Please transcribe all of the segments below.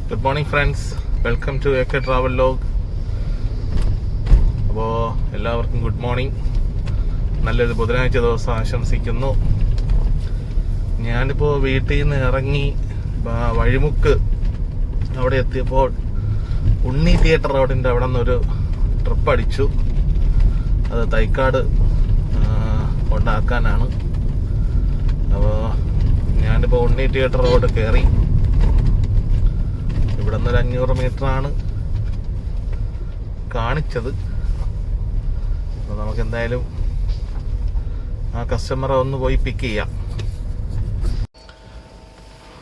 Good morning friends, welcome to AK travel log. അപ്പോൾ എല്ലാവർക്കും good morning. നല്ലൊരു ബുധനാഴ്ച ദിവസം ആശംസിക്കുന്നു. ഞാനിപ്പോൾ വീട്ടിൽ നിന്ന് ഇറങ്ങി വഴിമുക്ക് അവിടെ എത്തിയപ്പോൾ ഉണ്ണി തിയേറ്റർ റോഡിൻ്റെ അവിടെ നിന്നൊരു ട്രിപ്പ് അടിച്ചു. അത് തൈക്കാട് കൊണ്ടാക്കാനാണ്. അപ്പോൾ ഞാനിപ്പോൾ ഉണ്ണി തിയേറ്റർ റോഡ് കയറി. ഇവിടെ നിന്ന് 500 മീറ്ററാണ് കാണിച്ചത്. അപ്പോൾ നമുക്ക് എന്തായാലും ആ കസ്റ്റമറെ ഒന്ന് പോയി പിക്ക് ചെയ്യാം.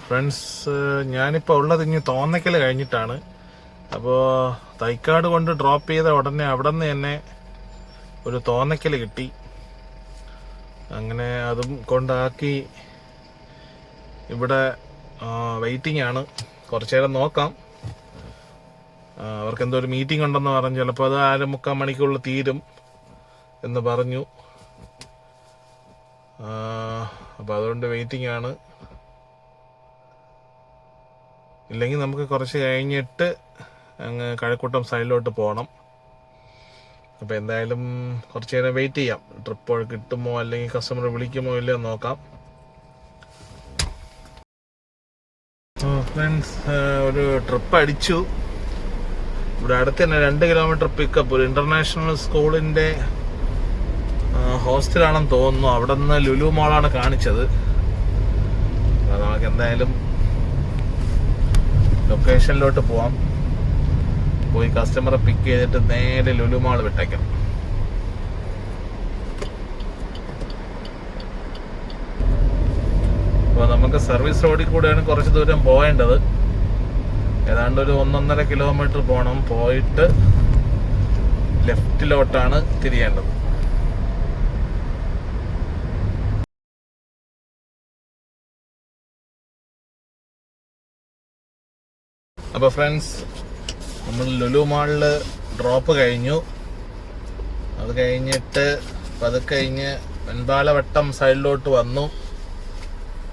ഫ്രണ്ട്സ്, ഞാനിപ്പോൾ ഉള്ളത് ഇനി തോന്നയ്ക്കൽ കഴിഞ്ഞിട്ടാണ്. അപ്പോൾ തൈക്കാട് കൊണ്ട് ഡ്രോപ്പ് ചെയ്ത ഉടനെ അവിടെ നിന്ന് തന്നെ ഒരു തോന്നയ്ക്കൽ കിട്ടി. അങ്ങനെ അതും കൊണ്ടാക്കി ഇവിടെ വെയിറ്റിംഗ് ആണ്. കുറച്ചു നേരം നോക്കാം. അവർക്ക് എന്തോ ഒരു മീറ്റിംഗ് ഉണ്ടെന്ന് പറഞ്ഞു. ചിലപ്പോൾ അത് 3/4 മണിക്കുള്ളിൽ തീരും എന്ന് പറഞ്ഞു. അപ്പോൾ അതുകൊണ്ട് വെയിറ്റിംഗ് ആണ്. ഇല്ലെങ്കിൽ നമുക്ക് കുറച്ച് കഴിഞ്ഞിട്ട് അങ്ങ് കഴക്കൂട്ടം സൈഡിലോട്ട് പോകണം. അപ്പോൾ എന്തായാലും കുറച്ച് നേരം വെയിറ്റ് ചെയ്യാം. ട്രിപ്പ് കിട്ടുമോ അല്ലെങ്കിൽ കസ്റ്റമർ വിളിക്കുമോ ഇല്ലയോ നോക്കാം. ഫ്രണ്ട്സ്, ഒരു ട്രിപ്പ് അടിച്ചു. ഇവിടെ അടുത്ത് തന്നെ 2 കിലോമീറ്റർ പിക്കപ്പ്. ഒരു ഇന്റർനാഷണൽ സ്കൂളിന്റെ ഹോസ്റ്റലാണെന്ന് തോന്നുന്നു. അവിടെ നിന്ന് ലുലു മോളാണ് കാണിച്ചത്. നമുക്ക് എന്തായാലും ലൊക്കേഷനിലോട്ട് പോവാം. പോയി കസ്റ്റമറെ പിക്ക് ചെയ്തിട്ട് നേരെ ലുലു മോൾ വിട്ടേക്കാം. അപ്പോൾ നമുക്ക് സർവീസ് റോഡിൽ കൂടെയാണ് കുറച്ച് ദൂരം പോകേണ്ടത്. ഏതാണ്ട് ഒരു 1.5 കിലോമീറ്റർ പോകണം. പോയിട്ട് ലെഫ്റ്റിലോട്ടാണ് തിരിയേണ്ടത്. അപ്പോൾ ഫ്രണ്ട്സ്, നമ്മൾ ലുലു മാളിൽ ഡ്രോപ്പ് കഴിഞ്ഞു. അത് കഴിഞ്ഞിട്ട് കഴിഞ്ഞ് വെൺപാലവട്ടം സൈഡിലോട്ട് വന്നു.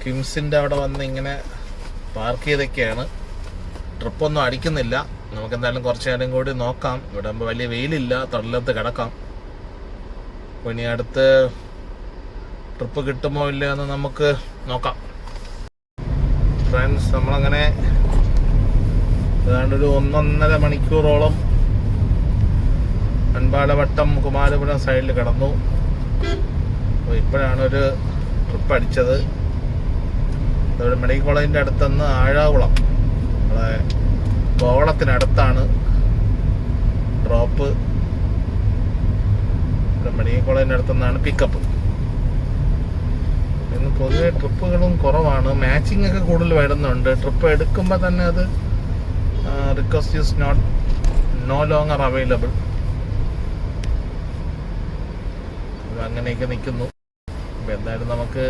കിംസിൻ്റെ അവിടെ വന്ന് ഇങ്ങനെ പാർക്ക് ചെയ്തൊക്കെയാണ്. ട്രിപ്പൊന്നും അടിക്കുന്നില്ല. നമുക്ക് എന്തായാലും കുറച്ച് നേരം കൂടി നോക്കാം. ഇവിടെ വലിയ വെയിലില്ല, തടലത്ത് കിടക്കാം. അപ്പോൾ ഇനി അടുത്ത് ട്രിപ്പ് കിട്ടുമോ ഇല്ലയോ എന്ന് നമുക്ക് നോക്കാം. ഫ്രണ്ട്സ്, നമ്മളങ്ങനെ ഏതാണ്ട് ഒരു 1.5 മണിക്കൂറോളം വെൺപാലവട്ടം കുമാരപുരം സൈഡിൽ കിടന്നു. അപ്പോൾ ഇപ്പോഴാണ് ഒരു ട്രിപ്പ് അടിച്ചത്. ഇവിടെ മെഡിക്കൽ കോളേജിൻ്റെ അടുത്തുനിന്ന് ആഴാകുളം, നമ്മളെ കോവളത്തിനടുത്താണ് ഡ്രോപ്പ്. ഇവിടെ മെഡിക്കൽ കോളേജിൻ്റെ അടുത്തുനിന്നാണ് പിക്കപ്പ്. ഇന്ന് പൊതുവെ ട്രിപ്പുകളും കുറവാണ്. മാച്ചിങ് ഒക്കെ കൂടുതൽ വരുന്നുണ്ട്. ട്രിപ്പ് എടുക്കുമ്പോൾ തന്നെ അത് request is no longer available അങ്ങനെയൊക്കെ നിൽക്കുന്നു. അപ്പോൾ എന്തായാലും നമുക്ക്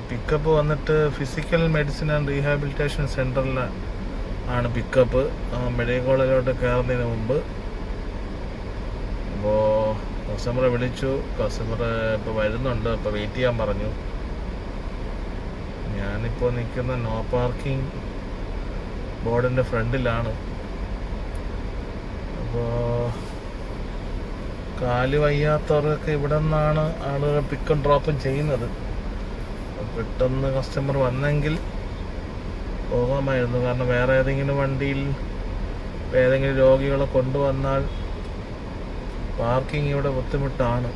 പിക്കപ്പ് വന്നിട്ട് ഫിസിക്കൽ മെഡിസിൻ ആൻഡ് റീഹാബിലിറ്റേഷൻ സെൻറ്ററിൽ ആണ് പിക്കപ്പ്, മെഡിക്കൽ കോളേജിലോട്ട് കയറുന്നതിന് മുമ്പ്. അപ്പോൾ കസ്റ്റമറെ വിളിച്ചു. കസ്റ്റമർ ഇപ്പോൾ വരുന്നുണ്ട്. അപ്പോൾ വെയിറ്റ് ചെയ്യാൻ പറഞ്ഞു. ഞാനിപ്പോൾ നിൽക്കുന്ന നോ പാർക്കിംഗ് ബോർഡിൻ്റെ ഫ്രണ്ടിലാണ്. അപ്പോൾ കാല് വയ്യാത്തവർക്കൊക്കെ ഇവിടെ നിന്നാണ് ആളുകൾ പിക്കും ഡ്രോപ്പും ചെയ്യുന്നത്. പെട്ടെന്ന് കസ്റ്റമർ വന്നെങ്കിൽ പോകാമായിരുന്നു. കാരണം വേറെ ഏതെങ്കിലും വണ്ടിയിൽ ഏതെങ്കിലും രോഗികളെ കൊണ്ടുവന്നാൽ പാർക്കിംഗ് ഇവിടെ ബുദ്ധിമുട്ടാണ്.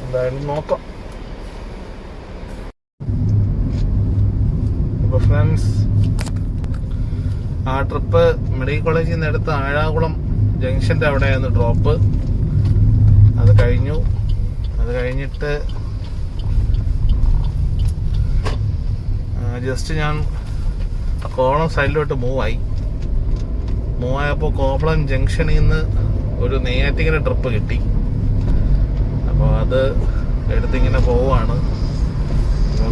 എന്തായാലും നോക്കാം. അപ്പോൾ ഫ്രണ്ട്സ്, ആ ട്രിപ്പ് മെഡിക്കൽ കോളേജിൽ നിന്ന് എടുത്ത് ആഴാകുളം ജംഗ്ഷൻ്റെ അവിടെയായിരുന്നു ഡ്രോപ്പ്. അത് കഴിഞ്ഞു. അത് കഴിഞ്ഞിട്ട് ജസ്റ്റ് ഞാൻ കോവളം സൈഡിലോട്ട് മൂവായപ്പോൾ കോവളം ജംഗ്ഷനിൽ നിന്ന് ഒരു നെയ്യാറ്റിങ്കര ട്രിപ്പ് കിട്ടി. അപ്പോൾ അത് എടുത്തിങ്ങനെ പോവുകയാണ്.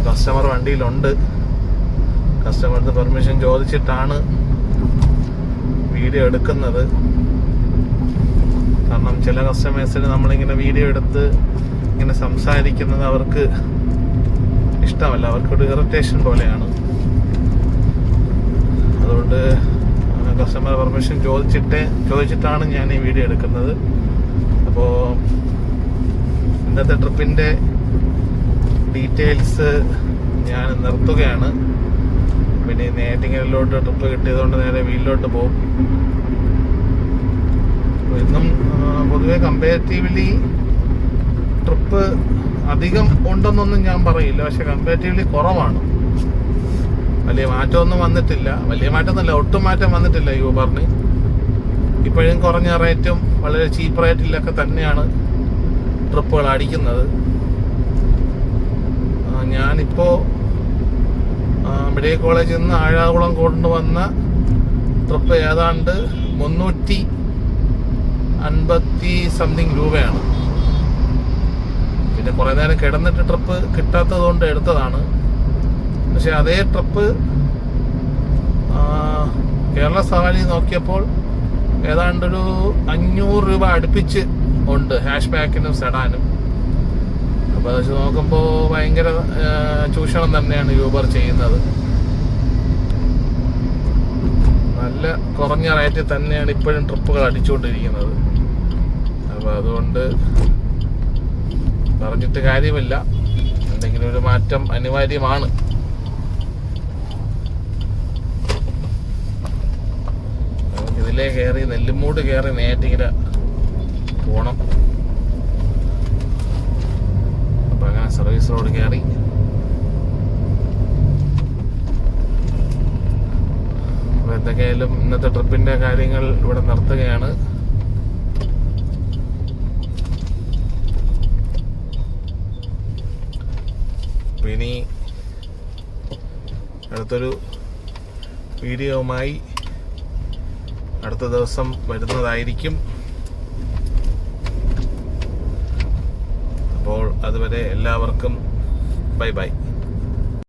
കസ്റ്റമർ വണ്ടിയിലുണ്ട്. കസ്റ്റമറിന് പെർമിഷൻ ചോദിച്ചിട്ടാണ് വീഡിയോ എടുക്കുന്നത്. കാരണം ചില കസ്റ്റമേഴ്സിന് നമ്മളിങ്ങനെ വീഡിയോ എടുത്ത് ഇങ്ങനെ സംസാരിക്കുന്നത് അവർക്ക് ഇഷ്ടമല്ല, അവർക്കൊരു ഇറിറ്റേഷൻ പോലെയാണ്. അതുകൊണ്ട് കസ്റ്റമർ പെർമിഷൻ ചോദിച്ചിട്ടാണ് ഞാൻ ഈ വീഡിയോ എടുക്കുന്നത്. അപ്പോൾ ഇന്നത്തെ ട്രിപ്പിൻ്റെ ഡീറ്റെയിൽസ് ഞാൻ നിർത്തുകയാണ്. പിന്നെ നേറ്റിങ്ങലിലോട്ട് ട്രിപ്പ് കിട്ടിയതുകൊണ്ട് നേരെ വീട്ടിലോട്ട് പോകും. ഇന്നും പൊതുവെ കമ്പാരിറ്റീവ്ലി ട്രിപ്പ് അധികം ഉണ്ടെന്നൊന്നും ഞാൻ പറയില്ല, പക്ഷെ കമ്പാരിറ്റീവ്ലി കുറവാണ്. വലിയ മാറ്റമൊന്നും വന്നിട്ടില്ല. വലിയ മാറ്റമൊന്നുമില്ല, ഒട്ടും മാറ്റം വന്നിട്ടില്ല യൂബറിന്. ഇപ്പോഴും കുറഞ്ഞ റേറ്റും വളരെ ചീപ്പ് റേറ്റിലൊക്കെ തന്നെയാണ് ട്രിപ്പുകൾ അടിക്കുന്നത്. ഞാനിപ്പോൾ മെഡിക്കൽ കോളേജിൽ നിന്ന് ആഴാകുളം കൊണ്ടുവന്ന ട്രിപ്പ് ഏതാണ്ട് 350 സംതിങ് രൂപയാണ്. പിന്നെ കുറേ നേരം കിടന്നിട്ട് ട്രിപ്പ് കിട്ടാത്തത് കൊണ്ട് എടുത്തതാണ്. പക്ഷെ അതേ ട്രിപ്പ് കേരള സവാരി നോക്കിയപ്പോൾ ഏതാണ്ടൊരു 500 രൂപ അടുപ്പിച്ച് ഉണ്ട് ഹാഷ് ബാക്കിനും സെഡാനും. അപ്പോൾ അത് വെച്ച് നോക്കുമ്പോൾ ഭയങ്കര ചൂഷണം തന്നെയാണ് യൂബർ ചെയ്യുന്നത്. നല്ല കുറഞ്ഞ റേറ്റിൽ തന്നെയാണ് ഇപ്പോഴും ട്രിപ്പുകൾ അടിച്ചുകൊണ്ടിരിക്കുന്നത്. അപ്പോൾ അതുകൊണ്ട് പറഞ്ഞിട്ട് കാര്യമില്ല, എന്തെങ്കിലും ഒരു മാറ്റം അനിവാര്യമാണ്. നമുക്കിതിലേ കയറി നെല്ലിമൂട് കയറി നേറ്റിങ്ങര പോകണം. അപ്പം അങ്ങനെ സർവീസ് റോഡ് കയറി അപ്പോൾ എന്തൊക്കെയായാലും ഇന്നത്തെ ട്രിപ്പിൻ്റെ കാര്യങ്ങൾ ഇവിടെ നിർത്തുകയാണ്. ഇനി അടുത്തൊരു വീഡിയോവുമായി അടുത്ത ദിവസം വരുന്നതായിരിക്കും. അപ്പോൾ അതുവരെ എല്ലാവർക്കും ബൈ ബൈ.